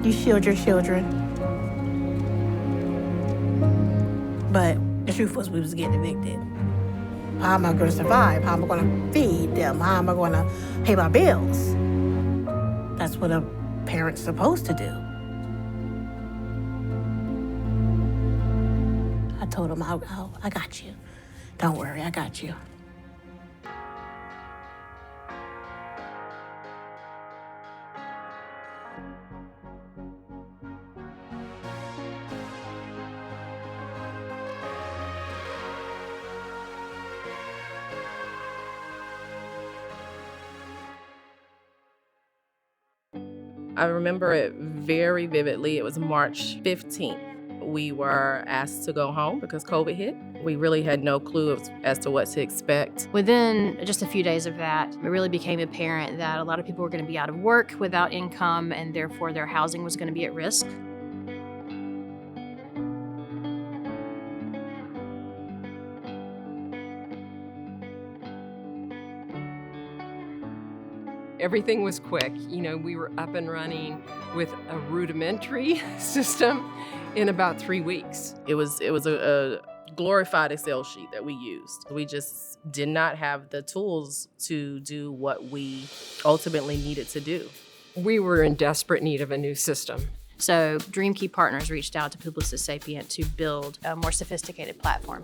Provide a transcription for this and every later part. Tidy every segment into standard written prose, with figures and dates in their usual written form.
You shield your children. But the truth was we was getting evicted. How am I going to survive? How am I going to feed them? How am I going to pay my bills? That's what a parent's supposed to do. I told him, I got you. Don't worry, I got you. I remember it very vividly. It was March 15th. We were asked to go home because COVID hit. We really had no clue as to what to expect. Within just a few days of that, it really became apparent that a lot of people were going to be out of work without income, and therefore their housing was going to be at risk. Everything was quick. We were up and running with a rudimentary system in about 3 weeks. It was a glorified Excel sheet that we used. We just did not have the tools to do what we ultimately needed to do. We were in desperate need of a new system. So DreamKey Partners reached out to Publicis Sapient to build a more sophisticated platform.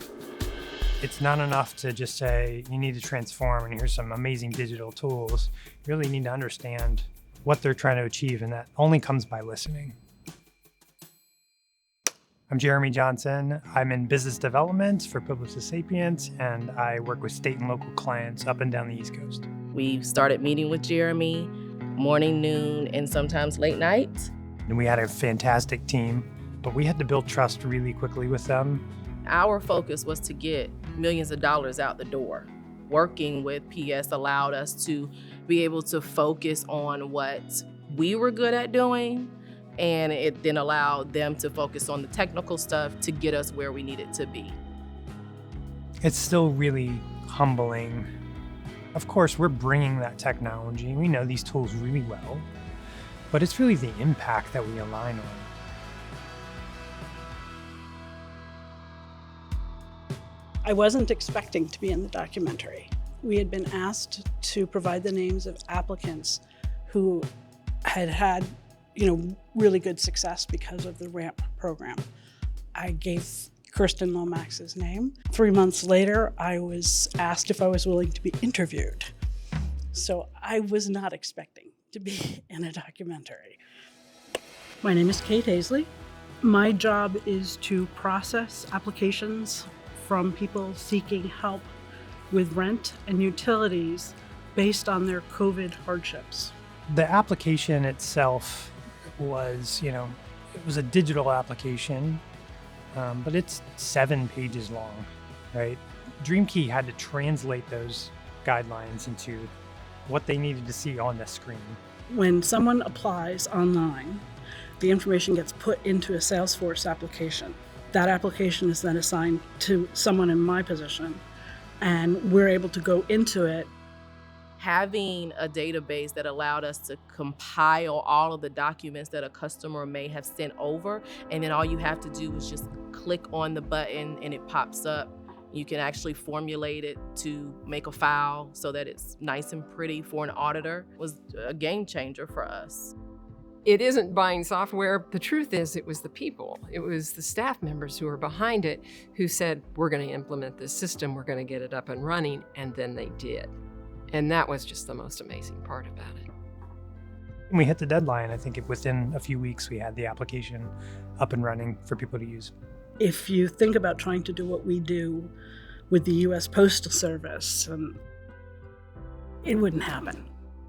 It's not enough to just say, you need to transform and here's some amazing digital tools. You really need to understand what they're trying to achieve, and that only comes by listening. I'm Jeremy Johnson. I'm in business development for Publicis Sapient, and I work with state and local clients up and down the East Coast. We started meeting with Jeremy morning, noon, and sometimes late night. And we had a fantastic team, but we had to build trust really quickly with them. Our focus was to get millions of dollars out the door. Working with PS allowed us to be able to focus on what we were good at doing, and it then allowed them to focus on the technical stuff to get us where we needed to be. It's still really humbling. Of course, we're bringing that technology. We know these tools really well, but it's really the impact that we align on. I wasn't expecting to be in the documentary. We had been asked to provide the names of applicants who had really good success because of the RAMP program. I gave Kersten Lomax's name. 3 months later, I was asked if I was willing to be interviewed. So I was not expecting to be in a documentary. My name is Kate Hazley. My job is to process applications from people seeking help with rent and utilities based on their COVID hardships. The application itself was, it was a digital application, but it's 7 pages long, right? DreamKey had to translate those guidelines into what they needed to see on the screen. When someone applies online, the information gets put into a Salesforce application. That application is then assigned to someone in my position, and we're able to go into it. Having a database that allowed us to compile all of the documents that a customer may have sent over, and then all you have to do is just click on the button and it pops up. You can actually formulate it to make a file so that it's nice and pretty for an auditor. It was a game changer for us. It isn't buying software. The truth is, it was the people. It was the staff members who were behind it who said, we're going to implement this system, we're going to get it up and running, and then they did. And that was just the most amazing part about it. We hit the deadline. I think within a few weeks, we had the application up and running for people to use. If you think about trying to do what we do with the U.S. Postal Service, it wouldn't happen.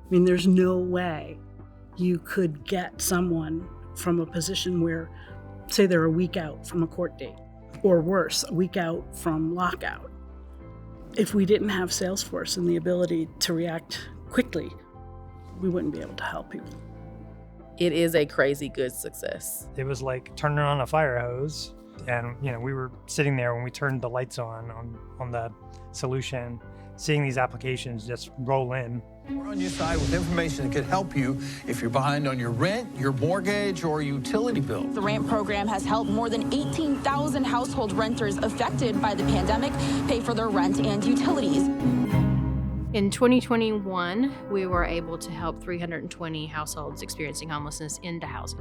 I mean, there's no way you could get someone from a position where, say, they're a week out from a court date, or worse, a week out from lockout. If we didn't have Salesforce and the ability to react quickly, we wouldn't be able to help people. It is a crazy good success. It was like turning on a fire hose, and we were sitting there when we turned the lights on the solution, seeing these applications just roll in. We're on your side with information that could help you if you're behind on your rent, your mortgage, or utility bill. The RAMP program has helped more than 18,000 household renters affected by the pandemic pay for their rent and utilities. In 2021, we were able to help 320 households experiencing homelessness into housing.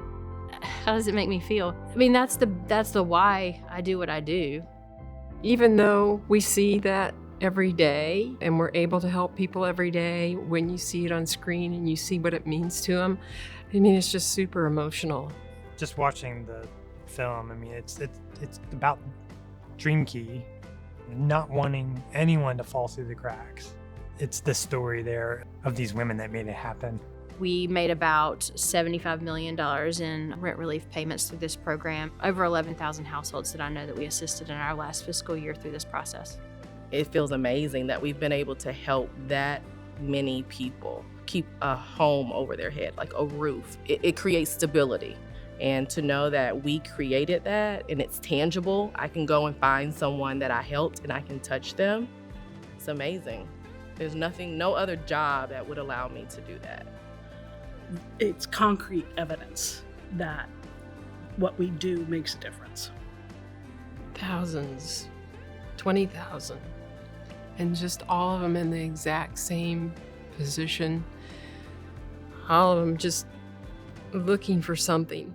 How does it make me feel? I mean, that's the why I do what I do. Even though we see that every day and we're able to help people every day, when you see it on screen and you see what it means to them, I mean, it's just super emotional. Just watching the film, I mean, it's about Dream Key not wanting anyone to fall through the cracks. It's the story there of these women that made it happen. We made about $75 million in rent relief payments through this program. Over 11,000 households that I know that we assisted in our last fiscal year through this process. It feels amazing that we've been able to help that many people keep a home over their head, like a roof. It creates stability. And to know that we created that and it's tangible, I can go and find someone that I helped and I can touch them. It's amazing. There's no other job that would allow me to do that. It's concrete evidence that what we do makes a difference. Thousands, 20,000, and just all of them in the exact same position. All of them just looking for something,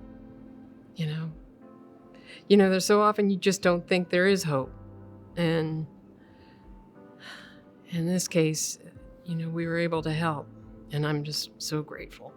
you know. There's so often you just don't think there is hope. And in this case, we were able to help, and I'm just so grateful.